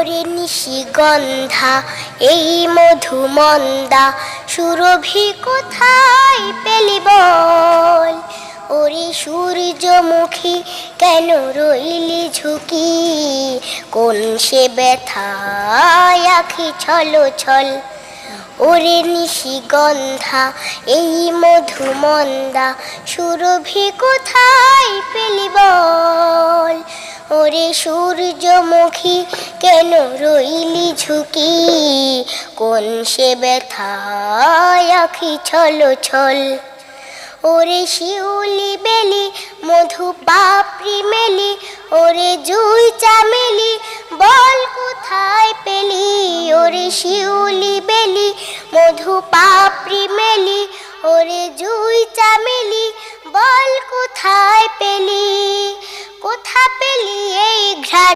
ওরে নিশিগন্ধা এই মধুমন্দা সুরভি কোথায় পেলি বল? ওরে সূর্যমুখী কেন রইলি ঝুঁকি? কোন সে ব্যথায় আখি ছল ছল? ওরে নিশিগন্ধা এই মধুমন্দা সুরভি কোথায় পেলি বল? ওরে সূর্যমুখী কেন রইলি ঝুঁকি? কোন সে ব্যথায় আখি ছল ছল? ওরে শিউলি বেলি মধু পাপড়ি মেলি, ওরে জুই চামেলি বল কোথায় পেলি? ওরে শিউলি বেলি মধু পাপড়ি মেলি, ওরে জুই চামেলি বল কোথায় পেলি? কোথা পেলি এই ঘ্রাণ?